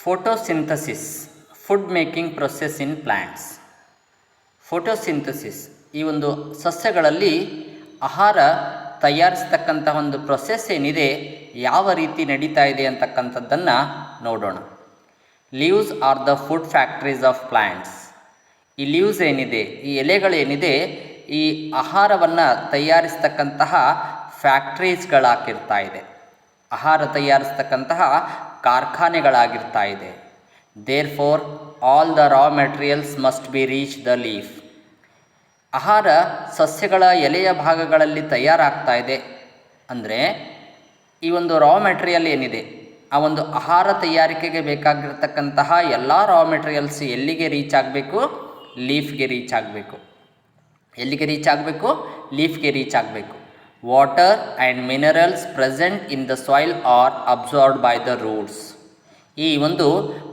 Photosynthesis food making process in plants. Photosynthesis ಈ ಒಂದು ಸಸ್ಯಗಳಲ್ಲಿ ಆಹಾರ ತಯಾರಿಸ್ತಕ್ಕಂಥ ಒಂದು ಪ್ರೊಸೆಸ್ ಏನಿದೆ ಯಾವ ರೀತಿ ನಡೀತಾ ಇದೆ ಅಂತಕ್ಕಂಥದ್ದನ್ನು ನೋಡೋಣ. Leaves are the food factories of plants. ಈ ಲೀವ್ಸ್ ಏನಿದೆ, ಈ ಎಲೆಗಳೇನಿದೆ, ಈ ಆಹಾರವನ್ನು ತಯಾರಿಸ್ತಕ್ಕಂತಹ ಫ್ಯಾಕ್ಟ್ರೀಸ್ಗಳಾಗಿರ್ತಾ ಇದೆ, ಆಹಾರ ತಯಾರಿಸ್ತಕ್ಕಂತಹ ಕಾರ್ಖಾನೆಗಳಾಗಿರ್ತಾ ಇದೆ. Therefore all the raw materials must be reach the leaf. ಆಹಾರ ಸಸ್ಯಗಳ ಎಲೆಯ ಭಾಗಗಳಲ್ಲಿ ತಯಾರಾಗ್ತಾ ಇದೆ ಅಂದರೆ ಈ ಒಂದು ರಾ ಮೆಟೀರಿಯಲ್ ಏನಿದೆ, ಆ ಒಂದು ಆಹಾರ ತಯಾರಿಕೆಗೆ ಬೇಕಾಗಿರ್ತಕ್ಕಂತಹ ಎಲ್ಲ ರಾ ಮೆಟೀರಿಯಲ್ಸ್ ಎಲ್ಲಿಗೆ ರೀಚ್ ಆಗಬೇಕು? ಲೀಫ್ಗೆ ರೀಚ್ ಆಗಬೇಕು. ಎಲ್ಲಿಗೆ ರೀಚ್ ಆಗಬೇಕು? ಲೀಫ್ಗೆ ರೀಚ್ ಆಗಬೇಕು. Water and minerals present in the soil are absorbed by the roots. ಈ ಒಂದು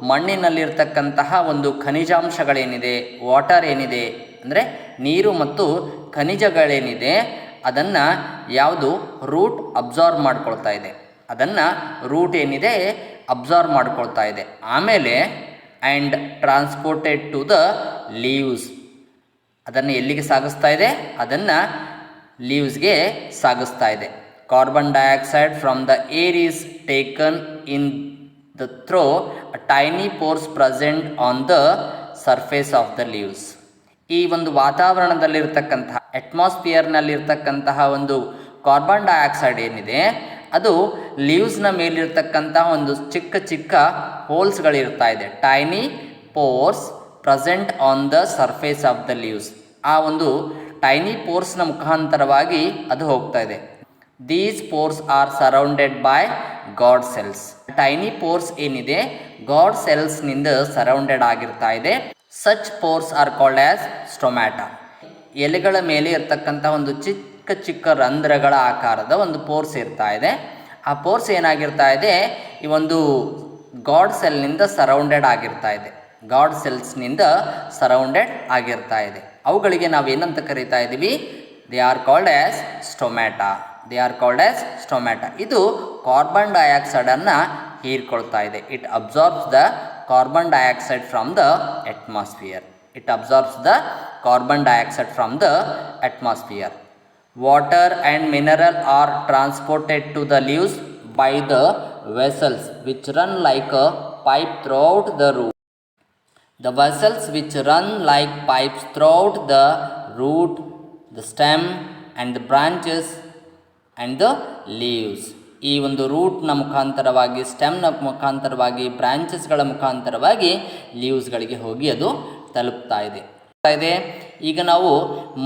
ಮಣ್ಣಿನಲ್ಲಿರ್ತಕ್ಕಂತಹ ಒಂದು ಖನಿಜಾಂಶಗಳೇನಿದೆ, ವಾಟರ್ ಏನಿದೆ ಅಂದರೆ ನೀರು ಮತ್ತು ಖನಿಜಗಳೇನಿದೆ, ಅದನ್ನು ಯಾವುದು ರೂಟ್ ಅಬ್ಸಾರ್ಬ್ ಮಾಡ್ಕೊಳ್ತಾ ಇದೆ, ಅದನ್ನು ರೂಟ್ ಏನಿದೆ ಅಬ್ಸಾರ್ಬ್ ಮಾಡ್ಕೊಳ್ತಾ ಇದೆ. ಆಮೇಲೆ and transported to the leaves, ಅದನ್ನು ಎಲ್ಲಿಗೆ ಸಾಗಿಸ್ತಾ ಇದೆ? ಅದನ್ನು ಲೀವ್ಸ್ಗೆ ಸಾಗಿಸ್ತಾ ಇದೆ. Carbon dioxide from the air is taken in the through a tiny pores present on the surface of the leaves. ಈ ಒಂದು ವಾತಾವರಣದಲ್ಲಿರ್ತಕ್ಕಂತಹ ಅಟ್ಮಾಸ್ಫಿಯರ್ನಲ್ಲಿರ್ತಕ್ಕಂತಹ ಒಂದು ಕಾರ್ಬನ್ ಡೈಆಕ್ಸೈಡ್ ಏನಿದೆ, ಅದು ಲೀವ್ಸ್ನ ಮೇಲಿರ್ತಕ್ಕಂತಹ ಒಂದು ಚಿಕ್ಕ ಚಿಕ್ಕ ಹೋಲ್ಸ್ಗಳಿರ್ತಾ ಇದೆ. Tiny pores present on the surface of the leaves. ಆ ಒಂದು ಟೈನಿ ಪೋರ್ಸ್ನ ಮುಖಾಂತರವಾಗಿ ಅದು ಹೋಗ್ತಾ ಇದೆ. These pores are surrounded by guard cells. Tiny pores ಏನಿದೆ ಗಾಡ್ ಸೆಲ್ಸ್ನಿಂದ ಸರೌಂಡೆಡ್ ಆಗಿರ್ತಾ ಇದೆ. Such pores are called as stomata. ಎಲೆಗಳ ಮೇಲೆ ಇರ್ತಕ್ಕಂಥ ಒಂದು ಚಿಕ್ಕ ಚಿಕ್ಕ ರಂಧ್ರಗಳ ಆಕಾರದ ಒಂದು ಪೋರ್ಸ್ ಇರ್ತಾ ಇದೆ. ಆ ಪೋರ್ಸ್ ಏನಾಗಿರ್ತಾ ಇದೆ, ಈ ಒಂದು ಗಾಡ್ ಸೆಲ್ನಿಂದ ಸರೌಂಡೆಡ್ ಆಗಿರ್ತಾ ಇದೆ. ಗಾಡ್ ಸೆಲ್ಸ್ನಿಂದ ಸರೌಂಡೆಡ್ ಆಗಿರ್ತಾ ಇದೆ. ಅವುಗಳಿಗೆ ನಾವೇನಂತ ಕರೀತಾ ಇದ್ದೀವಿ? They are called as stomata. They are called as stomata. ಇದು ಕಾರ್ಬನ್ ಡೈಆಕ್ಸೈಡನ್ನು ಹೀರ್ಕೊಳ್ತಾ ಇದೆ. It absorbs the carbon dioxide from the atmosphere. It absorbs the carbon dioxide from the atmosphere. Water and mineral are transported to the leaves by the vessels which run like a pipe throughout the root. The vessels which run like pipes throughout the root, the stem and the branches and the leaves. ಈ ಒಂದು ರೂಟ್ನ ಮುಖಾಂತರವಾಗಿ, ಸ್ಟೆಮ್ನ ಮುಖಾಂತರವಾಗಿ, ಬ್ರಾಂಚಸ್ಗಳ ಮುಖಾಂತರವಾಗಿ ಲೀವ್ಸ್ಗಳಿಗೆ ಹೋಗಿ ಅದು ತಲುಪ್ತಾ ಇದೆ. ಈಗ ನಾವು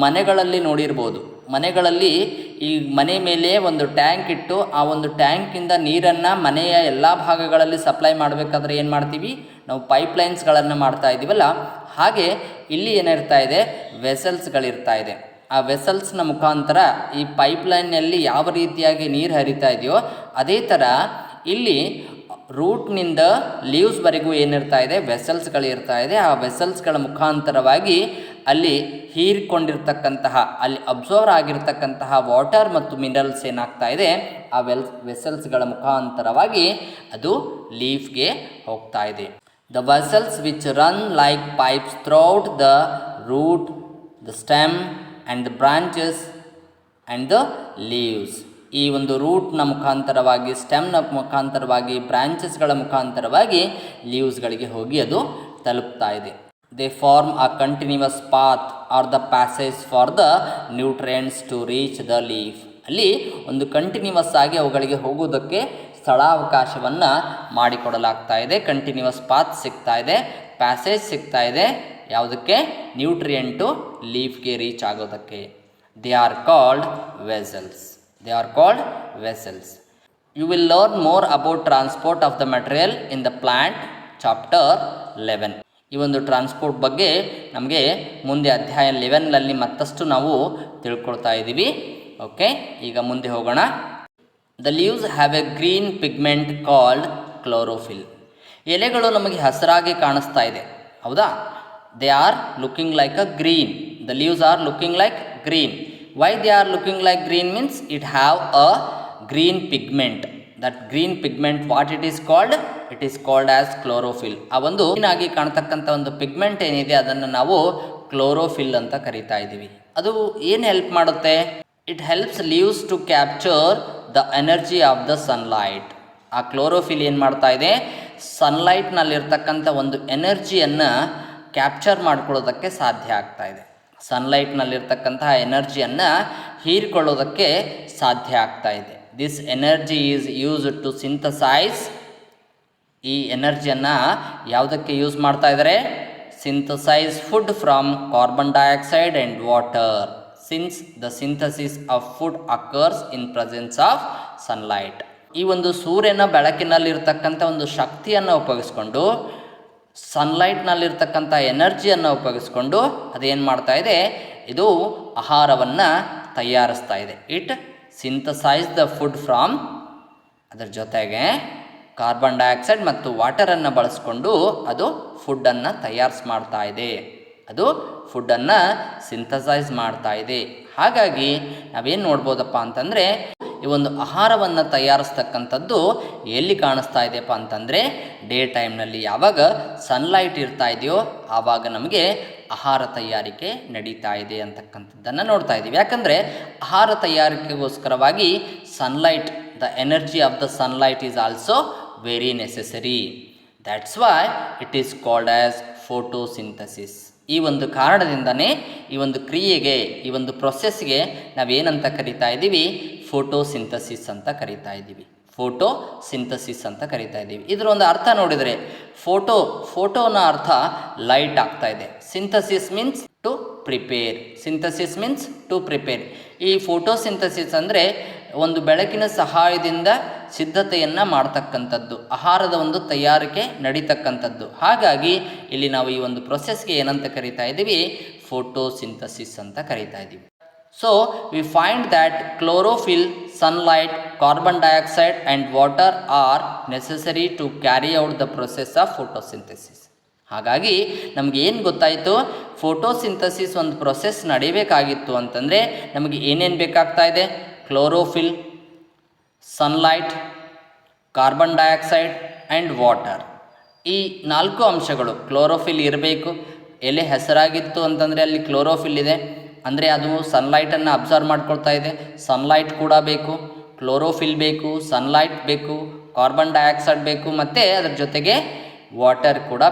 ಮನೆಗಳಲ್ಲಿ ನೋಡಿರ್ಬೋದು, ಮನೆಗಳಲ್ಲಿ ಈ ಮನೆ ಮೇಲೆ ಒಂದು ಟ್ಯಾಂಕ್ ಇಟ್ಟು ಆ ಒಂದು ಟ್ಯಾಂಕಿಂದ ನೀರನ್ನು ಮನೆಯ ಎಲ್ಲ ಭಾಗಗಳಲ್ಲಿ ಸಪ್ಲೈ ಮಾಡಬೇಕಾದ್ರೆ ಏನು ಮಾಡ್ತೀವಿ ನಾವು? ಪೈಪ್ಲೈನ್ಸ್ಗಳನ್ನು ಮಾಡ್ತಾ ಇದ್ದೀವಲ್ಲ, ಹಾಗೆ ಇಲ್ಲಿ ಏನಿರ್ತಾ ಇದೆ, ವೆಸಲ್ಸ್ಗಳಿರ್ತಾ ಇದೆ. ಆ ವೆಸಲ್ಸ್ನ ಮುಖಾಂತರ ಈ ಪೈಪ್ಲೈನ್ನಲ್ಲಿ ಯಾವ ರೀತಿಯಾಗಿ ನೀರು ಹರಿತಾ ಇದೆಯೋ ಅದೇ ಥರ ಇಲ್ಲಿ ರೂಟ್ನಿಂದ ಲೀವ್ಸ್ವರೆಗೂ ಏನಿರ್ತಾ ಇದೆ, ವೆಸಲ್ಸ್ಗಳಿರ್ತಾ ಇದೆ. ಆ ವೆಸಲ್ಸ್ಗಳ ಮುಖಾಂತರವಾಗಿ ಅಲ್ಲಿ ಹೀರಿಕೊಂಡಿರ್ತಕ್ಕಂತಹ, ಅಲ್ಲಿ ಅಬ್ಸರ್ವ್ ಆಗಿರ್ತಕ್ಕಂತಹ ವಾಟರ್ ಮತ್ತು ಮಿನರಲ್ಸ್ ಏನಾಗ್ತಾ ಇದೆ, ಆ ವೆಸಲ್ಸ್ಗಳ ಮುಖಾಂತರವಾಗಿ ಅದು ಲೀಫ್ಗೆ ಹೋಗ್ತಾ ಇದೆ. The vessels which run like pipes throughout the root, the stem and the branches and the leaves. ಈ ಒಂದು ರೂಟ್ನ ಮುಖಾಂತರವಾಗಿ, ಸ್ಟೆಮ್ನ ಮುಖಾಂತರವಾಗಿ, ಬ್ರಾಂಚಸ್ಗಳ ಮುಖಾಂತರವಾಗಿ ಲೀವ್ಸ್ಗಳಿಗೆ ಹೋಗಿ ಅದು ತಲುಪ್ತಾ ಇದೆ. They form a continuous path or the passage for the nutrients to reach the leaf. ಅಲ್ಲಿ ಒಂದು ಕಂಟಿನ್ಯೂಸ್ ಆಗಿ ಅವುಗಳಿಗೆ ಹೋಗೋದಕ್ಕೆ ಸ್ಥಳಾವಕಾಶವನ್ನು ಮಾಡಿಕೊಡಲಾಗ್ತಾ ಇದೆ. ಕಂಟಿನ್ಯೂಸ್ ಪಾತ್ ಸಿಗ್ತಾ ಇದೆ, ಪ್ಯಾಸೇಜ್ ಸಿಗ್ತಾ ಇದೆ. ಯಾವುದಕ್ಕೆ? ನ್ಯೂಟ್ರಿಯೆಂಟು ಲೀಫ್ಗೆ ರೀಚ್ ಆಗೋದಕ್ಕೆ. They are called vessels. They are called vessels. You will learn more about transport of the material in the plant chapter 11. ಈ ಒಂದು ಟ್ರಾನ್ಸ್ಪೋರ್ಟ್ ಬಗ್ಗೆ ನಮಗೆ ಮುಂದೆ ಅಧ್ಯಾಯ 11ನಲ್ಲಿ ಮತ್ತಷ್ಟು ನಾವು ತಿಳ್ಕೊಳ್ತಾ ಇದ್ದೀವಿ. ಓಕೆ, ಈಗ ಮುಂದೆ ಹೋಗೋಣ. The leaves have a green pigment called chlorophyll. ಎಲೆಗಳು ನಮಗೆ ಹಸಿರಾಗಿ ಕಾಣಿಸ್ತಾ ಇದೆ, ಹೌದಾ? They are looking like a green. The leaves are looking like green. Why they are looking like green means it have a green pigment. That green pigment what it is called? It is called as chlorophyll. ಆ ಒಂದು green ಆಗಿ ಕಾಣ್ತಕ್ಕಂಥ ಒಂದು pigment ಏನಿದೆ ಅದನ್ನು ನಾವು chlorophyll ಅಂತ ಕರಿತಾ ಇದ್ದೀವಿ. ಅದು ಏನು ಹೆಲ್ಪ್ ಮಾಡುತ್ತೆ? It helps leaves to capture the energy of the sunlight. ಆ ಕ್ಲೋರೋಫಿಲ್ ಏನು ಮಾಡ್ತಾ ಇದೆ? ಸನ್ಲೈಟ್ನಲ್ಲಿರ್ತಕ್ಕಂಥ ಒಂದು ಎನರ್ಜಿಯನ್ನು ಕ್ಯಾಪ್ಚರ್ ಮಾಡ್ಕೊಳ್ಳೋದಕ್ಕೆ ಸಾಧ್ಯ ಆಗ್ತಾ ಇದೆ. ಸನ್ಲೈಟ್ನಲ್ಲಿರ್ತಕ್ಕಂತಹ ಎನರ್ಜಿಯನ್ನು ಹೀರಿಕೊಳ್ಳೋದಕ್ಕೆ ಸಾಧ್ಯ ಆಗ್ತಾ ಇದೆ. This energy is used to synthesise. ಈ ಎನರ್ಜಿಯನ್ನು ಯಾವುದಕ್ಕೆ ಯೂಸ್ ಮಾಡ್ತಾ ಇದ್ದಾರೆ? Synthesise food from carbon dioxide and water, since the synthesis of food occurs in presence of sunlight. ಈ ಒಂದು ಸೂರ್ಯನ ಬೆಳಕಿನಲ್ಲಿರ್ತಕ್ಕಂಥ ಒಂದು ಶಕ್ತಿಯನ್ನು ಉಪಯೋಗಿಸ್ಕೊಂಡು, ಸನ್ಲೈಟ್ನಲ್ಲಿರ್ತಕ್ಕಂಥ ಎನರ್ಜಿಯನ್ನು ಉಪಯೋಗಿಸ್ಕೊಂಡು ಅದೇನು ಮಾಡ್ತಾ ಇದೆ? ಇದು ಆಹಾರವನ್ನು ತಯಾರಿಸ್ತಾ ಇದೆ. It synthesise the food from, ಅದರ ಜೊತೆಗೆ ಕಾರ್ಬನ್ ಡೈಆಕ್ಸೈಡ್ ಮತ್ತು ವಾಟರನ್ನು ಬಳಸ್ಕೊಂಡು ಅದು ಫುಡ್ಡನ್ನು ಮಾಡ್ತಾ ಇದೆ. ಅದು ಫುಡ್ಡನ್ನು ಸಿಂಥಸೈಸ್ ಮಾಡ್ತಾ ಇದೆ. ಹಾಗಾಗಿ ನಾವೇನು ನೋಡ್ಬೋದಪ್ಪ ಅಂತಂದರೆ, ಈ ಒಂದು ಆಹಾರವನ್ನು ತಯಾರಿಸ್ತಕ್ಕಂಥದ್ದು ಎಲ್ಲಿ ಕಾಣಿಸ್ತಾ ಇದೆಯಪ್ಪ ಅಂತಂದರೆ, ಡೇ ಟೈಮ್ನಲ್ಲಿ ಯಾವಾಗ ಸನ್ಲೈಟ್ ಇರ್ತಾ ಇದೆಯೋ ಆವಾಗ ನಮಗೆ ಆಹಾರ ತಯಾರಿಕೆ ನಡೀತಾ ಇದೆ ಅಂತಕ್ಕಂಥದ್ದನ್ನು ನೋಡ್ತಾ ಇದ್ದೀವಿ. ಯಾಕಂದರೆ ಆಹಾರ ತಯಾರಿಕೆಗೋಸ್ಕರವಾಗಿ sunlight, the energy of the sunlight is also very necessary. That's why it is called as photosynthesis. ಈ ಒಂದು ಕಾರಣದಿಂದನೇ ಈ ಒಂದು ಕ್ರಿಯೆಗೆ, ಈ ಒಂದು ಪ್ರೊಸೆಸ್ಗೆ ನಾವೇನಂತ ಕರಿತಾ ಇದ್ದೀವಿ? ಫೋಟೋಸಿಂಥಸಿಸ್ ಅಂತ ಕರಿತಾ ಇದ್ದೀವಿ. ಫೋಟೋಸಿಂಥಸಿಸ್ ಅಂತ ಕರಿತಾ ಇದ್ದೀವಿ. ಇದರ ಒಂದು ಅರ್ಥ ನೋಡಿದರೆ, ಫೋಟೋನ ಅರ್ಥ ಲೈಟ್ ಆಗ್ತಾ ಇದೆ. Synthesis means to prepare. Synthesis means to prepare. ಈ ಫೋಟೋಸಿಂಥಸಿಸ್ ಅಂದರೆ ಒಂದು ಬೆಳಕಿನ ಸಹಾಯದಿಂದ ಸಿದ್ಧತೆಯನ್ನು ಮಾಡ್ತಕ್ಕಂಥದ್ದು, ಆಹಾರದ ಒಂದು ತಯಾರಿಕೆ ನಡೀತಕ್ಕಂಥದ್ದು. ಹಾಗಾಗಿ ಇಲ್ಲಿ ನಾವು ಈ ಒಂದು ಪ್ರೊಸೆಸ್ಗೆ ಏನಂತ ಕರಿತಾ ಇದ್ದೀವಿ? ಫೋಟೋಸಿಂಥಸಿಸ್ ಅಂತ ಕರಿತಾ ಇದ್ದೀವಿ. So we find that chlorophyll, sunlight, carbon dioxide and water are necessary to carry out the process of photosynthesis. ಹಾಗಾಗಿ ನಮಗೆ ಏನು ಗೊತ್ತಾಯಿತು? ಫೋಟೋಸಿಂಥಸಿಸ್ ಒಂದು ಪ್ರೊಸೆಸ್ ನಡೀಬೇಕಾಗಿತ್ತು ಅಂತಂದರೆ ನಮಗೆ ಏನೇನು ಬೇಕಾಗ್ತಾ ಇದೆ? Chlorophyll, sunlight, carbon dioxide and water. ಈ 4 ಅಂಶಗಳು. ಕ್ಲೋರೋಫಿಲ್ ಇರಬೇಕು. ಎಲೆ ಹೆಸರಾಗಿತ್ತು ಅಂತಂದರೆ ಅಲ್ಲಿ ಕ್ಲೋರೋಫಿಲ್ ಇದೆ, ಅಂದರೆ ಅದು ಸನ್ಲೈಟನ್ನು ಅಬ್ಸರ್ವ್ ಮಾಡ್ಕೊಳ್ತಾ ಇದೆ. ಸನ್ಲೈಟ್ ಕೂಡ ಬೇಕು, ಕ್ಲೋರೋಫಿಲ್ ಬೇಕು, ಸನ್ಲೈಟ್ ಬೇಕು, ಕಾರ್ಬನ್ ಡೈಆಕ್ಸೈಡ್ ಬೇಕು, ಮತ್ತು ಅದರ ಜೊತೆಗೆ ವಾಟರ್ ಕೂಡ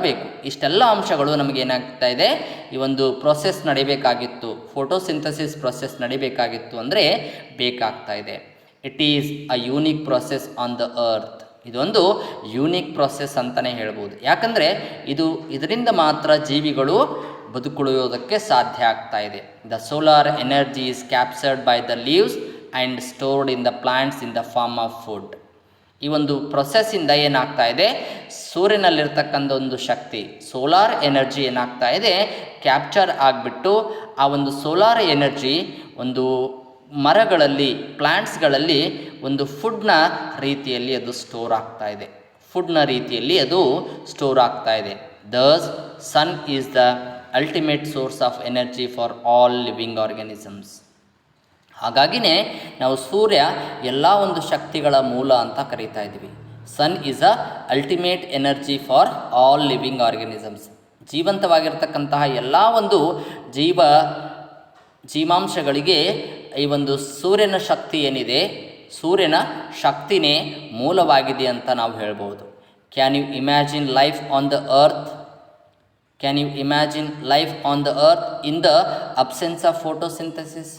ಬೇಕು. ಇಷ್ಟೆಲ್ಲ ಅಂಶಗಳು ನಮಗೇನಾಗ್ತಾ ಇದೆ? ಈ ಒಂದು ಪ್ರೊಸೆಸ್ ನಡಿಬೇಕಾಗಿತ್ತು, ಫೋಟೋಸಿಂಥಸಿಸ್ ಪ್ರೊಸೆಸ್ ನಡಿಬೇಕಾಗಿತ್ತು ಅಂದರೆ ಬೇಕಾಗ್ತಾ ಇದೆ. It is a unique process on the earth. ಇದೊಂದು ಯೂನಿಕ್ ಪ್ರೊಸೆಸ್ ಅಂತಲೇ ಹೇಳ್ಬೋದು. ಯಾಕಂದರೆ ಇದರಿಂದ ಮಾತ್ರ ಜೀವಿಗಳು ಬದುಕುಳಿಯೋದಕ್ಕೆ ಸಾಧ್ಯ ಆಗ್ತಾ ಇದೆ. The solar energy is captured by the leaves and stored in the plants in the form of food. ಈ ಒಂದು ಪ್ರೊಸೆಸ್ಸಿಂದ ಏನಾಗ್ತಾ ಇದೆ? ಸೂರ್ಯನಲ್ಲಿರ್ತಕ್ಕಂಥ ಒಂದು ಶಕ್ತಿ, ಸೋಲಾರ್ ಎನರ್ಜಿ ಏನಾಗ್ತಾ ಇದೆ? ಕ್ಯಾಪ್ಚರ್ ಆಗಿಬಿಟ್ಟು ಆ ಒಂದು ಸೋಲಾರ್ ಎನರ್ಜಿ ಒಂದು ಮರಗಳಲ್ಲಿ, ಪ್ಲ್ಯಾಂಟ್ಸ್ಗಳಲ್ಲಿ ಒಂದು ಫುಡ್ನ ರೀತಿಯಲ್ಲಿ ಅದು ಸ್ಟೋರ್ ಆಗ್ತಾ ಇದೆ. Thus sun is the ultimate source of energy for all living organisms. ಹಾಗಾಗಿನೇ ನಾವು ಸೂರ್ಯ ಎಲ್ಲ ಒಂದು ಶಕ್ತಿಗಳ ಮೂಲ ಅಂತ ಕರೀತಾ ಇದ್ದೀವಿ. Sun is a ultimate energy for all living organisms. ಜೀವಂತವಾಗಿರ್ತಕ್ಕಂತಹ ಎಲ್ಲ ಒಂದು ಜೀವಾಂಶಗಳಿಗೆ ಈ ಒಂದು ಸೂರ್ಯನ ಶಕ್ತಿ ಏನಿದೆ, ಸೂರ್ಯನ ಶಕ್ತಿನೇ ಮೂಲವಾಗಿದೆ ಅಂತ ನಾವು ಹೇಳ್ಬೋದು. Can you imagine life on the earth? In the absence of photosynthesis?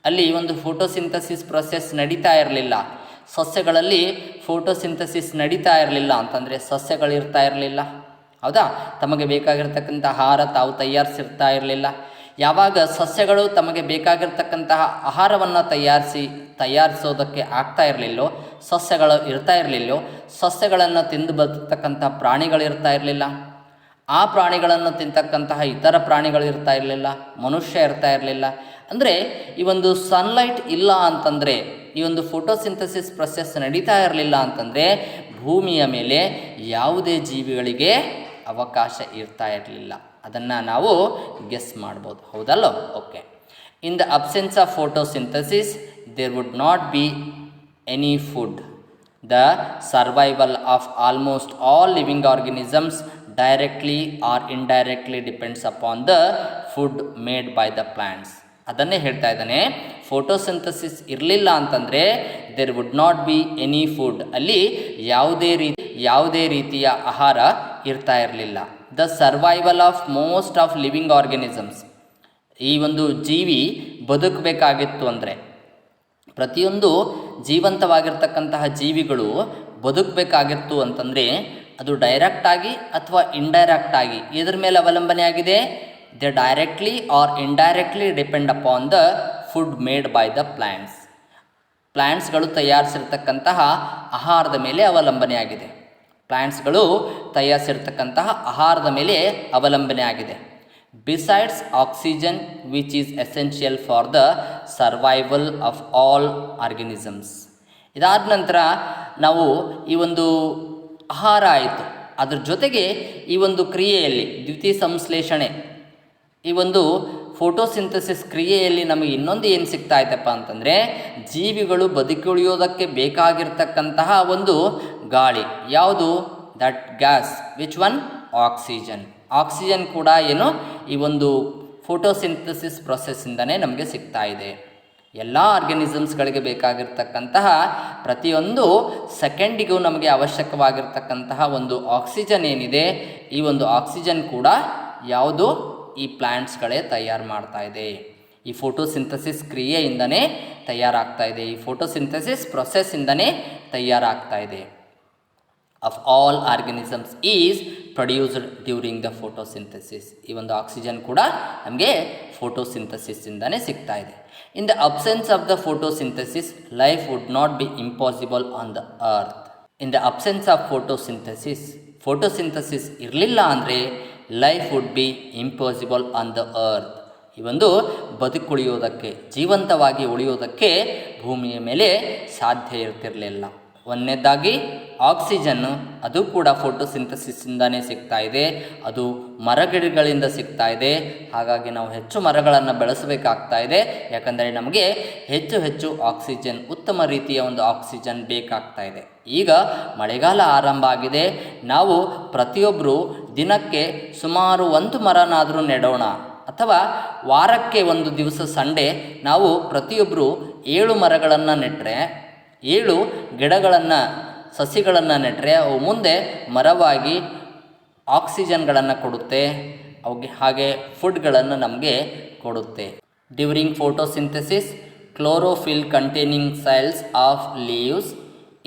ಅಲ್ಲಿ ಒಂದು ಫೋಟೋಸಿಂಥಸಿಸ್ ಪ್ರೊಸೆಸ್ ನಡೀತಾ ಇರಲಿಲ್ಲ. ಸಸ್ಯಗಳಲ್ಲಿ ಫೋಟೋಸಿಂಥಸಿಸ್ ನಡೀತಾ ಇರಲಿಲ್ಲ ಅಂತಂದರೆ ಸಸ್ಯಗಳಿರ್ತಾ ಇರಲಿಲ್ಲ, ಹೌದಾ? ತಮಗೆ ಬೇಕಾಗಿರ್ತಕ್ಕಂಥ ಆಹಾರ ತಾವು ತಯಾರಿಸಿರ್ತಾ ಇರಲಿಲ್ಲ. ಯಾವಾಗ ಸಸ್ಯಗಳು ತಮಗೆ ಬೇಕಾಗಿರ್ತಕ್ಕಂತಹ ಆಹಾರವನ್ನು ತಯಾರಿಸೋದಕ್ಕೆ ಆಗ್ತಾ ಇರಲಿಲ್ಲೋ, ಸಸ್ಯಗಳು ಇರ್ತಾ ಇರಲಿಲ್ಲೋ, ಸಸ್ಯಗಳನ್ನು ತಿಂದು ಬದುಕ್ತಕ್ಕಂಥ ಪ್ರಾಣಿಗಳಿರ್ತಾ ಇರಲಿಲ್ಲ. ಆ ಪ್ರಾಣಿಗಳನ್ನು ತಿಂತಕ್ಕಂತಹ ಇತರ ಪ್ರಾಣಿಗಳು ಇರ್ತಾ ಇರಲಿಲ್ಲ, ಮನುಷ್ಯ ಇರ್ತಾ ಇರಲಿಲ್ಲ. ಅಂದರೆ ಈ ಒಂದು ಸನ್ಲೈಟ್ ಇಲ್ಲ ಅಂತಂದರೆ, ಈ ಒಂದು ಫೋಟೋಸಿಂಥಸಿಸ್ ಪ್ರೊಸೆಸ್ ನಡೀತಾ ಇರಲಿಲ್ಲ ಅಂತಂದರೆ ಭೂಮಿಯ ಮೇಲೆ ಯಾವುದೇ ಜೀವಿಗಳಿಗೆ ಅವಕಾಶ ಇರ್ತಾ ಇರಲಿಲ್ಲ. ಅದನ್ನು ನಾವು ಗೆಸ್ ಮಾಡ್ಬೋದು, ಹೌದಲ್ಲ? Okay. In the absence of photosynthesis there would not be any food. The survival of almost all living organisms directly or indirectly depends upon the food made by the plants. ಅದನ್ನೇ ಹೇಳ್ತಾ ಇದ್ದಾನೆ, photosynthesis ಇರಲಿಲ್ಲ ಅಂತಂದರೆ there would not be any food. ಅಲ್ಲಿ ಯಾವುದೇ ರೀತಿಯ ಆಹಾರ ಇರ್ತಾ ಇರಲಿಲ್ಲ. The survival of most of living organisms, ಈ ಒಂದು ಜೀವಿ ಬದುಕಬೇಕಾಗಿತ್ತು ಅಂದರೆ, ಪ್ರತಿಯೊಂದು ಜೀವಂತವಾಗಿರ್ತಕ್ಕಂತಹ ಜೀವಿಗಳು ಬದುಕಬೇಕಾಗಿತ್ತು ಅಂತಂದರೆ ಅದು ಡೈರೆಕ್ಟಾಗಿ ಅಥವಾ ಇಂಡೈರೆಕ್ಟಾಗಿ ಇದರ ಮೇಲೆ ಅವಲಂಬನೆ ಆಗಿದೆ. They directly or indirectly depend upon the food made by the plants. ಪ್ಲ್ಯಾಂಟ್ಸ್ಗಳು ತಯಾರಿಸಿರ್ತಕ್ಕಂತಹ ಆಹಾರದ ಮೇಲೆ ಅವಲಂಬನೆ ಆಗಿದೆ. ಪ್ಲ್ಯಾಂಟ್ಸ್ಗಳು ತಯಾರಿಸಿರ್ತಕ್ಕಂತಹ ಆಹಾರದ ಮೇಲೆ ಅವಲಂಬನೆ ಆಗಿದೆ. Besides oxygen which is essential for the survival of all organisms. ಇದಾದ ನಂತರ ನಾವು ಈ ಒಂದು ಆಹಾರ ಆಯಿತು, ಅದ್ರ ಜೊತೆಗೆ ಈ ಒಂದು ಕ್ರಿಯೆಯಲ್ಲಿ ದ್ಯುತಿ ಸಂಶ್ಲೇಷಣೆ, ಈ ಒಂದು ಫೋಟೋಸಿಂಥಸಿಸ್ ಕ್ರಿಯೆಯಲ್ಲಿ ನಮಗೆ ಇನ್ನೊಂದು ಏನು ಸಿಗ್ತಾ ಐತಪ್ಪ ಅಂತಂದರೆ, ಜೀವಿಗಳು ಬದುಕುಳಿಯೋದಕ್ಕೆ ಬೇಕಾಗಿರ್ತಕ್ಕಂತಹ ಒಂದು ಗಾಳಿ ಯಾವುದು? That gas which one? Oxygen. Oxygen ಕೂಡ ಏನು ಈ ಒಂದು ಫೋಟೋಸಿಂಥಸಿಸ್ ಪ್ರೊಸೆಸ್ಸಿಂದನೇ ನಮಗೆ ಸಿಗ್ತಾ ಇದೆ. ಎಲ್ಲ ಆರ್ಗನಿಸಮ್ಸ್ಗಳಿಗೆ ಬೇಕಾಗಿರ್ತಕ್ಕಂತಹ ಪ್ರತಿಯೊಂದು ಸೆಕೆಂಡಿಗೂ ನಮಗೆ ಅವಶ್ಯಕವಾಗಿರ್ತಕ್ಕಂತಹ ಒಂದು ಆಕ್ಸಿಜನ್ ಏನಿದೆ, ಈ ಒಂದು ಆಕ್ಸಿಜನ್ ಕೂಡ ಯಾವುದು? ಈ ಪ್ಲ್ಯಾಂಟ್ಸ್ಗಳೇ ತಯಾರು ಮಾಡ್ತಾ ಇದೆ. ಈ ಫೋಟೋಸಿಂಥಸಿಸ್ ಕ್ರಿಯೆಯಿಂದನೇ ತಯಾರಾಗ್ತಾ ಇದೆ, ಈ ಫೋಟೋಸಿಂಥಸಿಸ್ ಪ್ರೊಸೆಸ್ಸಿಂದನೇ ತಯಾರಾಗ್ತಾ ಇದೆ. Of all organisms is produced during the photosynthesis. ಈ ಒಂದು ಆಕ್ಸಿಜನ್ ಕೂಡ ನಮಗೆ ಫೋಟೋಸಿಂಥಸಿಸ್ಸಿಂದನೇ ಸಿಗ್ತಾ ಇದೆ. ಇನ್ the absence of the photosynthesis life wood not B impossible on the earth. In the absence of photosynthesis ಇರಲಿಲ್ಲ ಅಂದರೆ life would be impossible on the earth. ಈ ಒಂದು ಬದುಕುಳಿಯೋದಕ್ಕೆ, ಜೀವಂತವಾಗಿ ಉಳಿಯೋದಕ್ಕೆ ಭೂಮಿಯ ಮೇಲೆ ಸಾಧ್ಯ ಇರ್ತಿರಲಿಲ್ಲ. ಒಂದನೇದಾಗಿ ಆಕ್ಸಿಜನ್ನು, ಅದು ಕೂಡ ಫೋಟೋಸಿಂಥಸಿಸ್ಸಿಂದನೇ ಸಿಗ್ತಾ ಇದೆ, ಅದು ಮರಗಿಡಗಳಿಂದ ಸಿಗ್ತಾ ಇದೆ. ಹಾಗಾಗಿ ನಾವು ಹೆಚ್ಚು ಮರಗಳನ್ನು ಬೆಳೆಸಬೇಕಾಗ್ತಾ ಇದೆ, ಯಾಕಂದರೆ ನಮಗೆ ಹೆಚ್ಚು ಹೆಚ್ಚು ಆಕ್ಸಿಜನ್, ಉತ್ತಮ ರೀತಿಯ ಒಂದು ಆಕ್ಸಿಜನ್ ಬೇಕಾಗ್ತಾ ಇದೆ. ಈಗ ಮಳೆಗಾಲ ಆರಂಭ ಆಗಿದೆ, ನಾವು ಪ್ರತಿಯೊಬ್ಬರು ದಿನಕ್ಕೆ ಸುಮಾರು 1 ಮರನಾದರೂ ನೆಡೋಣ, ಅಥವಾ ವಾರಕ್ಕೆ ಒಂದು ದಿವಸ ಸಂಡೇ ನಾವು ಪ್ರತಿಯೊಬ್ಬರು 7 ಮರಗಳನ್ನು ನೆಟ್ಟರೆ, 7 ಗಿಡಗಳನ್ನು, ಸಸಿಗಳನ್ನು ನೆಟ್ಟರೆ ಅವು ಮುಂದೆ ಮರವಾಗಿ ಆಕ್ಸಿಜನ್ಗಳನ್ನು ಕೊಡುತ್ತೆ, ಅವುಗೆ ಹಾಗೆ ಫುಡ್ಗಳನ್ನು ನಮಗೆ ಕೊಡುತ್ತೆ. During photosynthesis chlorophyll containing cells of leaves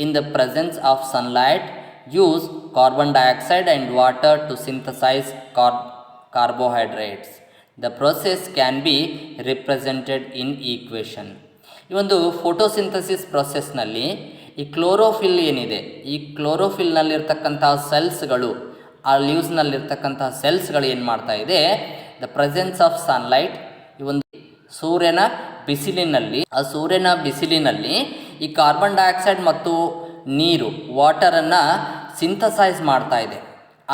in the presence of sunlight use carbon dioxide and water to synthesise carbohydrates. The process can be represented in equation. ಈ ಒಂದು ಫೋಟೋಸಿಂಥಸಿಸ್ ಪ್ರೊಸೆಸ್ನಲ್ಲಿ ಈ ಕ್ಲೋರೋಫಿಲ್ ಏನಿದೆ, ಈ ಕ್ಲೋರೋಫಿಲ್ನಲ್ಲಿರ್ತಕ್ಕಂತಹ ಸೆಲ್ಸ್ಗಳು, ಆ ಲೀವ್ಸ್ನಲ್ಲಿರ್ತಕ್ಕಂತಹ ಸೆಲ್ಸ್ಗಳು ಏನು ಮಾಡ್ತಾ ಇದೆ? ದ ಪ್ರೆಸೆನ್ಸ್ ಆಫ್ ಸನ್ಲೈಟ್, ಈ ಒಂದು ಸೂರ್ಯನ ಬಿಸಿಲಿನಲ್ಲಿ, ಆ ಸೂರ್ಯನ ಬಿಸಿಲಿನಲ್ಲಿ ಈ ಕಾರ್ಬನ್ ಡೈಆಕ್ಸೈಡ್ ಮತ್ತು ನೀರು, ವಾಟರನ್ನು ಸಿಂಥಸೈಸ್ ಮಾಡ್ತಾ ಇದೆ.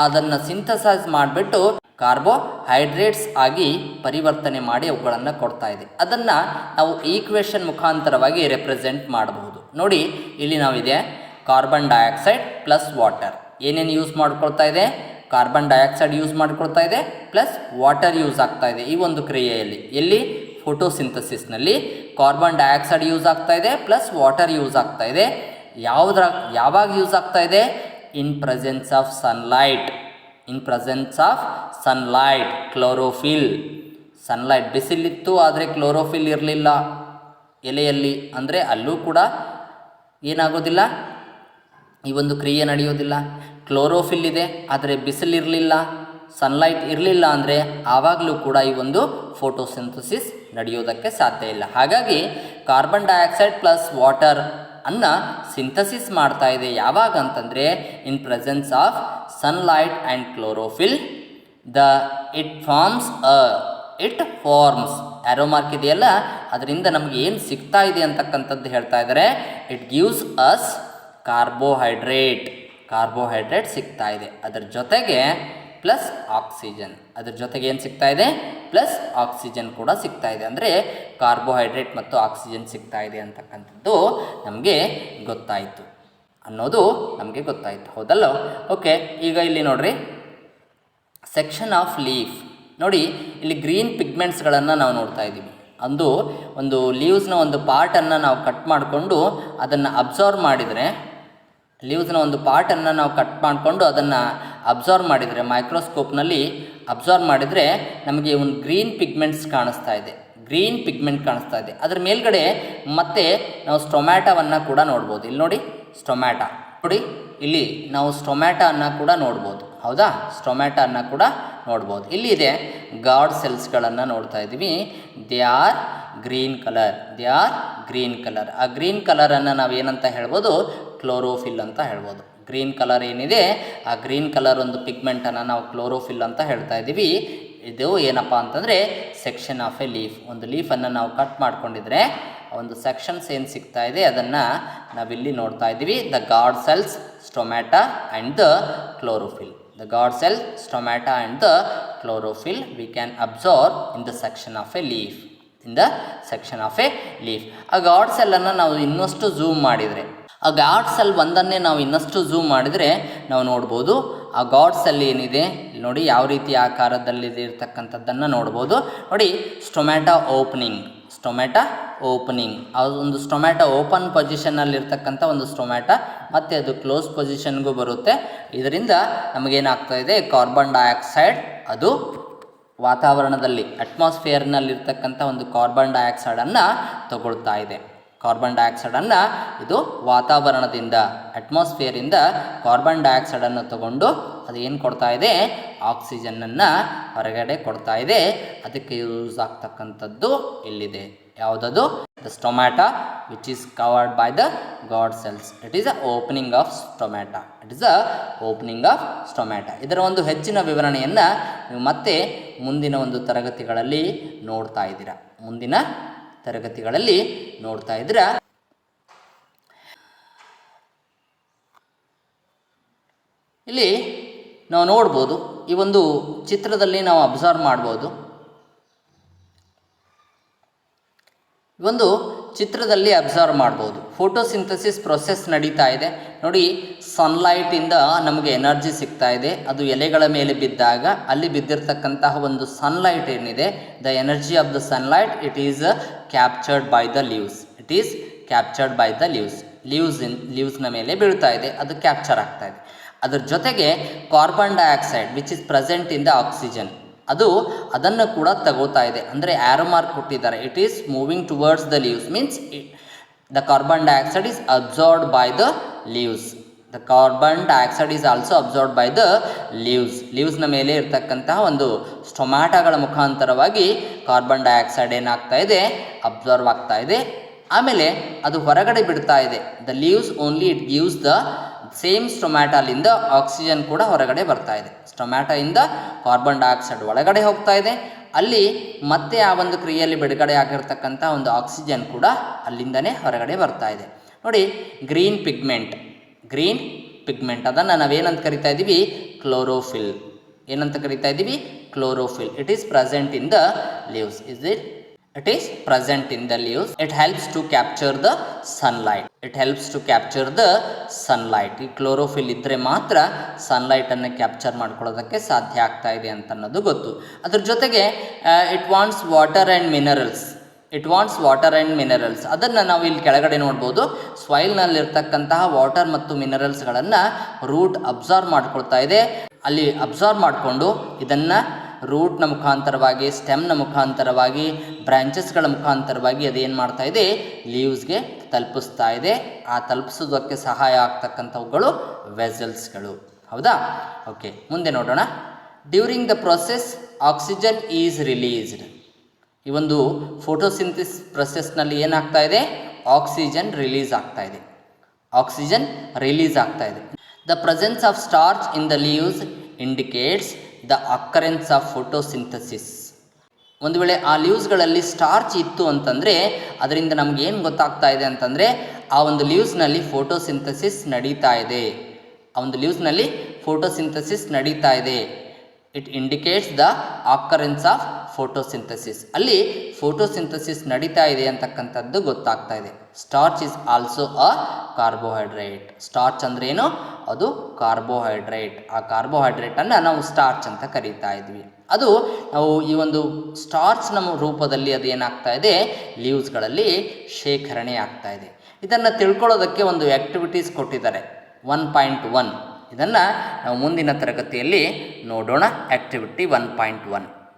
ಅದನ್ನು ಸಿಂಥಸೈಸ್ ಮಾಡಿಬಿಟ್ಟು ಕಾರ್ಬೋಹೈಡ್ರೇಟ್ಸ್ ಆಗಿ ಪರಿವರ್ತನೆ ಮಾಡಿ ಅವುಗಳನ್ನು ಕೊಡ್ತಾ ಇದೆ. ಅದನ್ನು ನಾವು ಈಕ್ವೇಷನ್ ಮುಖಾಂತರವಾಗಿ ರೆಪ್ರೆಸೆಂಟ್ ಮಾಡಬಹುದು. ನೋಡಿ, ಇಲ್ಲಿ ನಾವಿದೆ ಕಾರ್ಬನ್ ಡೈಆಕ್ಸೈಡ್ ಪ್ಲಸ್ ವಾಟರ್. ಏನೇನು ಯೂಸ್ ಮಾಡ್ಕೊಳ್ತಾ ಇದೆ? ಕಾರ್ಬನ್ ಡೈಆಕ್ಸೈಡ್ ಯೂಸ್ ಮಾಡ್ಕೊಳ್ತಾ ಇದೆ, ಪ್ಲಸ್ ವಾಟರ್ ಯೂಸ್ ಆಗ್ತಾ ಇದೆ. ಈ ಒಂದು ಕ್ರಿಯೆಯಲ್ಲಿ, ಎಲ್ಲಿ? ಫೋಟೋಸಿಂಥಸಿಸ್ನಲ್ಲಿ ಕಾರ್ಬನ್ ಡೈಆಕ್ಸೈಡ್ ಯೂಸ್ ಆಗ್ತಾ ಇದೆ, ಪ್ಲಸ್ ವಾಟರ್ ಯೂಸ್ ಆಗ್ತಾ ಇದೆ. ಯಾವಾಗ ಯೂಸ್ ಆಗ್ತಾ ಇದೆ? In presence of sunlight. In presence of sunlight, chlorophyll. Sunlight ಬಿಸಿಲಿತ್ತು, ಆದರೆ ಕ್ಲೋರೋಫಿಲ್ ಇರಲಿಲ್ಲ ಎಲೆಯಲ್ಲಿ, ಅಂದರೆ ಅಲ್ಲೂ ಕೂಡ ಏನಾಗೋದಿಲ್ಲ, ಈ ಒಂದು ಕ್ರಿಯೆ ನಡೆಯೋದಿಲ್ಲ. ಕ್ಲೋರೋಫಿಲ್ ಇದೆ, ಆದರೆ ಬಿಸಿಲಿರಲಿಲ್ಲ, ಸನ್ಲೈಟ್ ಇರಲಿಲ್ಲ ಅಂದರೆ ಆವಾಗಲೂ ಕೂಡ ಈ ಒಂದು ಫೋಟೋಸಿಂಥಸಿಸ್ ನಡೆಯೋದಕ್ಕೆ ಸಾಧ್ಯ ಇಲ್ಲ. ಹಾಗಾಗಿ ಕಾರ್ಬನ್ ಡೈಆಕ್ಸೈಡ್ ಪ್ಲಸ್ ವಾಟರ್ ಅನ್ನು ಸಿಂಥಸಿಸ್ ಮಾಡ್ತಾ ಇದೆ. ಯಾವಾಗ ಅಂತಂದರೆ in presence of sunlight and chlorophyll. It forms arrow mark ಇದೆಯಲ್ಲ, ಅದರಿಂದ ನಮಗೆ ಏನು ಸಿಗ್ತಾ ಇದೆ ಅಂತಕ್ಕಂಥದ್ದು ಹೇಳ್ತಾ ಇದ್ದಾರೆ. ಇಟ್ ಗಿವ್ಸ್ ಅಸ್ ಕಾರ್ಬೋಹೈಡ್ರೇಟ್ ಸಿಗ್ತಾ ಇದೆ, ಅದರ ಜೊತೆಗೆ ಪ್ಲಸ್ ಆಕ್ಸಿಜನ್. ಅದ್ರ ಜೊತೆಗೆ ಏನು ಸಿಗ್ತಾ ಇದೆ? ಪ್ಲಸ್ ಆಕ್ಸಿಜನ್ ಕೂಡ ಸಿಗ್ತಾ ಇದೆ. ಅಂದರೆ ಕಾರ್ಬೋಹೈಡ್ರೇಟ್ ಮತ್ತು ಆಕ್ಸಿಜನ್ ಸಿಗ್ತಾ ಇದೆ ಅಂತಕ್ಕಂಥದ್ದು ನಮಗೆ ಗೊತ್ತಾಯಿತು ಅನ್ನೋದು ನಮಗೆ ಗೊತ್ತಾಯಿತು, ಹೌದಲ್ಲ? ಓಕೆ, ಈಗ ಇಲ್ಲಿ ನೋಡ್ರಿ ಸೆಕ್ಷನ್ ಆಫ್ ಲೀಫ್ ನೋಡಿ, ಇಲ್ಲಿ ಗ್ರೀನ್ ಪಿಗ್ಮೆಂಟ್ಸ್ಗಳನ್ನು ನಾವು ನೋಡ್ತಾ ಇದ್ದೀವಿ. ಒಂದು ಲೀವ್ಸ್ನ ಒಂದು ಪಾರ್ಟನ್ನು ನಾವು ಕಟ್ ಮಾಡಿಕೊಂಡು ಅದನ್ನು ಅಬ್ಸರ್ವ್ ಮಾಡಿದರೆ, ಲೀವ್ಸ್ನ ಒಂದು ಪಾರ್ಟನ್ನು ನಾವು ಕಟ್ ಮಾಡಿಕೊಂಡು ಅದನ್ನು ಅಬ್ಸರ್ವ್ ಮಾಡಿದರೆ, ಮೈಕ್ರೋಸ್ಕೋಪ್ನಲ್ಲಿ ಅಬ್ಸರ್ವ್ ಮಾಡಿದರೆ ನಮಗೆ ಒಂದು ಗ್ರೀನ್ ಪಿಗ್ಮೆಂಟ್ಸ್ ಕಾಣಿಸ್ತಾ ಇದೆ, ಗ್ರೀನ್ ಪಿಗ್ಮೆಂಟ್ ಕಾಣಿಸ್ತಾ ಇದೆ. ಅದರ ಮೇಲ್ಗಡೆ ಮತ್ತೆ ನಾವು ಸ್ಟೊಮ್ಯಾಟವನ್ನು ಕೂಡ ನೋಡ್ಬೋದು. ಇಲ್ಲಿ ನೋಡಿ ಸ್ಟೊಮ್ಯಾಟಾ, ನೋಡಿ ಇಲ್ಲಿ ನಾವು ಸ್ಟೊಮ್ಯಾಟವನ್ನು ಕೂಡ ನೋಡ್ಬೋದು, ಹೌದಾ? ಸ್ಟೊಮ್ಯಾಟವನ್ನು ಕೂಡ ನೋಡ್ಬೋದು. ಇಲ್ಲಿ ಇದೆ ಗಾರ್ಡ್ ಸೆಲ್ಸ್ಗಳನ್ನು ನೋಡ್ತಾ ಇದ್ದೀವಿ. They R green colour, they are green colour. ಆ ಗ್ರೀನ್ ಕಲರನ್ನು ನಾವು ಏನಂತ ಹೇಳ್ಬೋದು? ಕ್ಲೋರೋಫಿಲ್ ಅಂತ ಹೇಳ್ಬೋದು. ಗ್ರೀನ್ ಕಲರ್ ಏನಿದೆ, ಆ ಗ್ರೀನ್ ಕಲರ್ ಒಂದು ಪಿಗ್ಮೆಂಟನ್ನು ನಾವು ಕ್ಲೋರೋಫಿಲ್ ಅಂತ ಹೇಳ್ತಾ ಇದ್ದೀವಿ. ಇದು ಏನಪ್ಪ ಅಂತಂದರೆ ಸೆಕ್ಷನ್ ಆಫ್ ಎ ಲೀಫ್. ಒಂದು ಲೀಫನ್ನು ನಾವು ಕಟ್ ಮಾಡ್ಕೊಂಡಿದ್ರೆ ಒಂದು ಸೆಕ್ಷನ್ಸ್ ಏನು ಸಿಗ್ತಾ ಇದೆ ಅದನ್ನು ನಾವಿಲ್ಲಿ ನೋಡ್ತಾ ಇದ್ದೀವಿ. The guard cells, stomata and the chlorophyll. The guard cell, stomata and the chlorophyll we can observe in the section of a leaf. In the section of a leaf. ಆ ಗಾರ್ಡ್ ಸೆಲ್ಲನ್ನು ನಾವು ಇನ್ನಷ್ಟು ಝೂಮ್ ಮಾಡಿದರೆ, ಆ guard cell ಒಂದನ್ನೇ ನಾವು ಇನ್ನಷ್ಟು zoom ಮಾಡಿದರೆ ನಾವು ನೋಡ್ಬೋದು ಆ ಗಾರ್ಡ್ ಸೆಲ್ ಏನಿದೆ ನೋಡಿ ಯಾವ ರೀತಿ ಆಕಾರದಲ್ಲಿದೆ ಇರ್ತಕ್ಕಂಥದ್ದನ್ನು ನೋಡ್ಬೋದು. ನೋಡಿ ಸ್ಟೊಮ್ಯಾಟಾ ಓಪನಿಂಗ್, ಸ್ಟೊಮ್ಯಾಟಾ ಓಪನಿಂಗ್, ಆ ಒಂದು ಸ್ಟೊಮ್ಯಾಟಾ ಓಪನ್ ಪೊಸಿಷನ್ನಲ್ಲಿರ್ತಕ್ಕಂಥ ಒಂದು ಸ್ಟೊಮ್ಯಾಟಾ ಮತ್ತು ಅದು ಕ್ಲೋಸ್ ಪೊಸಿಷನ್ಗೂ ಬರುತ್ತೆ. ಇದರಿಂದ ನಮಗೇನಾಗ್ತಾ ಇದೆ? ಕಾರ್ಬನ್ ಡೈಆಕ್ಸೈಡ್ ಅದು ವಾತಾವರಣದಲ್ಲಿ ಅಟ್ಮಾಸ್ಫಿಯರ್ನಲ್ಲಿರ್ತಕ್ಕಂಥ ಒಂದು ಕಾರ್ಬನ್ ಡೈಆಕ್ಸೈಡನ್ನು ತಗೊಳ್ತಾ ಇದೆ. ಕಾರ್ಬನ್ ಡೈಆಕ್ಸೈಡನ್ನು ಇದು ವಾತಾವರಣದಿಂದ, ಅಟ್ಮಾಸ್ಫಿಯರಿಂದ ಕಾರ್ಬನ್ ಡೈಆಕ್ಸೈಡನ್ನು ತಗೊಂಡು ಅದು ಏನು ಕೊಡ್ತಾ ಇದೆ? ಆಕ್ಸಿಜನ್ನನ್ನು ಹೊರಗಡೆ ಕೊಡ್ತಾ ಇದೆ. ಅದಕ್ಕೆ ಯೂಸ್ ಆಗ್ತಕ್ಕಂಥದ್ದು ಇಲ್ಲಿದೆ. ಯಾವುದದು? The stomata which is covered by the guard cells. It is a opening of stomata. It is a opening of stomata. ಇದರ ಒಂದು ಹೆಚ್ಚಿನ ವಿವರಣೆಯನ್ನು ನೀವು ಮತ್ತೆ ಮುಂದಿನ ಒಂದು ತರಗತಿಗಳಲ್ಲಿ ನೋಡ್ತಾ ಇದ್ದೀರಾ, ಮುಂದಿನ ತರಗತಿಗಳಲ್ಲಿ ನೋಡ್ತಾ ಇದ್ದೀರಾ. ಇಲ್ಲಿ ನಾವು ನೋಡ್ಬೋದು, ಈ ಒಂದು ಚಿತ್ರದಲ್ಲಿ ನಾವು ಅಬ್ಸರ್ವ್ ಮಾಡ್ಬೋದು. ಒಂದು ಚಿತ್ರದಲ್ಲಿ ಅಬ್ಸರ್ವ್ ಮಾಡ್ಬೋದು ಫೋಟೋಸಿಂಥಸಿಸ್ ಪ್ರೊಸೆಸ್ ನಡೀತಾ ಇದೆ. ನೋಡಿ ಸನ್ಲೈಟಿಂದ ನಮಗೆ ಎನರ್ಜಿ ಸಿಗ್ತಾ ಇದೆ. ಅದು ಎಲೆಗಳ ಮೇಲೆ ಬಿದ್ದಾಗ ಅಲ್ಲಿ ಬಿದ್ದಿರ್ತಕ್ಕಂತಹ ಒಂದು ಸನ್ಲೈಟ್ ಏನಿದೆ, the energy of the sunlight it is captured by the leaves. It is captured by the leaves. ಲೀವ್ಸ್ನ ಮೇಲೆ ಬೀಳ್ತಾ ಇದೆ, ಅದು ಕ್ಯಾಪ್ಚರ್ ಆಗ್ತಾ ಇದೆ. ಅದರ ಜೊತೆಗೆ carbon dioxide which is present in the oxygen ಅದನ್ನು ಕೂಡ ತಗೋತಾ ಇದೆ. ಅಂದರೆ ಆರೋ ಮಾರ್ಕ್ ಕೊಟ್ಟಿದ್ದಾರೆ. It is moving towards the leaves means the carbon dioxide is absorbed by the leaves. The carbon dioxide is also absorbed by the leaves. ಲೀವ್ಸ್ನ ಮೇಲೆ ಇರ್ತಕ್ಕಂತಹ ಒಂದು ಸ್ಟೊಮ್ಯಾಟಾಗಳ ಮುಖಾಂತರವಾಗಿ ಕಾರ್ಬನ್ ಡೈಆಕ್ಸೈಡ್ ಏನಾಗ್ತಾ ಇದೆ? ಅಬ್ಸರ್ವ್ ಆಗ್ತಾ ಇದೆ. ಆಮೇಲೆ ಅದು ಹೊರಗಡೆ ಬಿಡ್ತಾ ಇದೆ. The leaves only it gives the same ಸ್ಟೊಮ್ಯಾಟಾಲಿಂದ ಆಕ್ಸಿಜನ್ ಕೂಡ ಹೊರಗಡೆ ಬರ್ತಾ ಇದೆ. ಸ್ಟೊಮ್ಯಾಟಾಯಿಂದ ಕಾರ್ಬನ್ ಡೈಆಕ್ಸೈಡ್ ಒಳಗಡೆ ಹೋಗ್ತಾ ಇದೆ. ಅಲ್ಲಿ ಮತ್ತೆ ಆ ಒಂದು ಕ್ರಿಯೆಯಲ್ಲಿ ಬಿಡುಗಡೆ ಆಗಿರ್ತಕ್ಕಂಥ ಒಂದು ಆಕ್ಸಿಜನ್ ಕೂಡ ಅಲ್ಲಿಂದನೇ ಹೊರಗಡೆ ಬರ್ತಾ ಇದೆ. ನೋಡಿ ಗ್ರೀನ್ ಪಿಗ್ಮೆಂಟ್ ಅದನ್ನು ನಾವೇನಂತ ಕರಿತಾ ಇದ್ದೀವಿ? ಕ್ಲೋರೋಫಿಲ್. ಏನಂತ ಕರಿತಾ ಇದ್ದೀವಿ? Chlorophyll. It is present in the leaves. It is present in the leaves. It helps to capture the sunlight. ಈ ಕ್ಲೋರೋಫಿಲ್ ಇದ್ದರೆ ಮಾತ್ರ ಸನ್ಲೈಟನ್ನು ಕ್ಯಾಪ್ಚರ್ ಮಾಡ್ಕೊಳ್ಳೋದಕ್ಕೆ ಸಾಧ್ಯ ಆಗ್ತಾ ಇದೆ ಅಂತ ಅನ್ನೋದು ಗೊತ್ತು. ಅದ್ರ ಜೊತೆಗೆ it wants water and minerals. ಅದನ್ನು ನಾವು ಇಲ್ಲಿ ಕೆಳಗಡೆ ನೋಡ್ಬೋದು. ಸಾಯಿಲ್ನಲ್ಲಿರ್ತಕ್ಕಂತಹ ವಾಟರ್ ಮತ್ತು ಮಿನರಲ್ಸ್ಗಳನ್ನು ರೂಟ್ ಅಬ್ಸಾರ್ವ್ ಮಾಡ್ಕೊಳ್ತಾ ಇದೆ. ಅಲ್ಲಿ ಅಬ್ಸಾರ್ವ್ ಮಾಡಿಕೊಂಡು ಇದನ್ನು ರೂಟ್ನ ಮುಖಾಂತರವಾಗಿ, ಸ್ಟೆಮ್ನ ಮುಖಾಂತರವಾಗಿ, ಬ್ರಾಂಚಸ್ಗಳ ಮುಖಾಂತರವಾಗಿ ಅದೇನು ಮಾಡ್ತಾ ಇದೆ? ಲೀವ್ಸ್ಗೆ ತಲುಪಿಸ್ತಾ ಇದೆ. ಆ ತಲುಪಿಸೋದಕ್ಕೆ ಸಹಾಯ ಆಗ್ತಕ್ಕಂಥವುಗಳು ವೆಸಲ್ಸ್ಗಳು. ಹೌದಾ? ಓಕೆ, ಮುಂದೆ ನೋಡೋಣ. During the process oxygen is released. ಈ ಒಂದು ಫೋಟೋಸಿಂಥಸಿಸ್ ಪ್ರೊಸೆಸ್ನಲ್ಲಿ ಏನಾಗ್ತಾ ಇದೆ? ಆಕ್ಸಿಜನ್ ರಿಲೀಸ್ ಆಗ್ತಾ ಇದೆ. The presence of starch in the leaves indicates the occurrence of photosynthesis. ಒಂದು ವೇಳೆ ಆ ಲೀವ್ಸ್ಗಳಲ್ಲಿ ಸ್ಟಾರ್ಚ್ ಇತ್ತು ಅಂತಂದರೆ ಅದರಿಂದ ನಮಗೇನು ಗೊತ್ತಾಗ್ತಾ ಇದೆ ಅಂತಂದರೆ ಆ ಒಂದು ಲೀವ್ಸ್ನಲ್ಲಿ ಫೋಟೋಸಿಂಥಸಿಸ್ ನಡೀತಾ ಇದೆ. It indicates the occurrence of photosynthesis. ಅಲ್ಲಿ ಫೋಟೋಸಿಂಥಸಿಸ್ ನಡೀತಾ ಇದೆ ಅಂತಕ್ಕಂಥದ್ದು ಗೊತ್ತಾಗ್ತಾ ಇದೆ. Starch is also a carbohydrate. Starch ಅಂದ್ರೆ ಏನು? ಅದು ಕಾರ್ಬೋಹೈಡ್ರೇಟ್. ಆ ಕಾರ್ಬೋಹೈಡ್ರೇಟನ್ನು ನಾವು ಸ್ಟಾರ್ಚ್ ಅಂತ ಕರೀತಾ ಇದ್ವಿ. ಅದು ನಾವು ಈ ಒಂದು ಸ್ಟಾರ್ಚ್ ನಮ್ಮ ರೂಪದಲ್ಲಿ ಅದು ಏನಾಗ್ತಾ ಇದೆ, ಲೀವ್ಸ್ಗಳಲ್ಲಿ ಶೇಖರಣೆ ಆಗ್ತಾ ಇದೆ. ಇದನ್ನು ತಿಳ್ಕೊಳ್ಳೋದಕ್ಕೆ ಒಂದು ಆ್ಯಕ್ಟಿವಿಟೀಸ್ ಕೊಟ್ಟಿದ್ದಾರೆ 1.1. ಇದನ್ನು ನಾವು ಮುಂದಿನ ತರಗತಿಯಲ್ಲಿ ನೋಡೋಣ. ಆ್ಯಕ್ಟಿವಿಟಿ 1.1.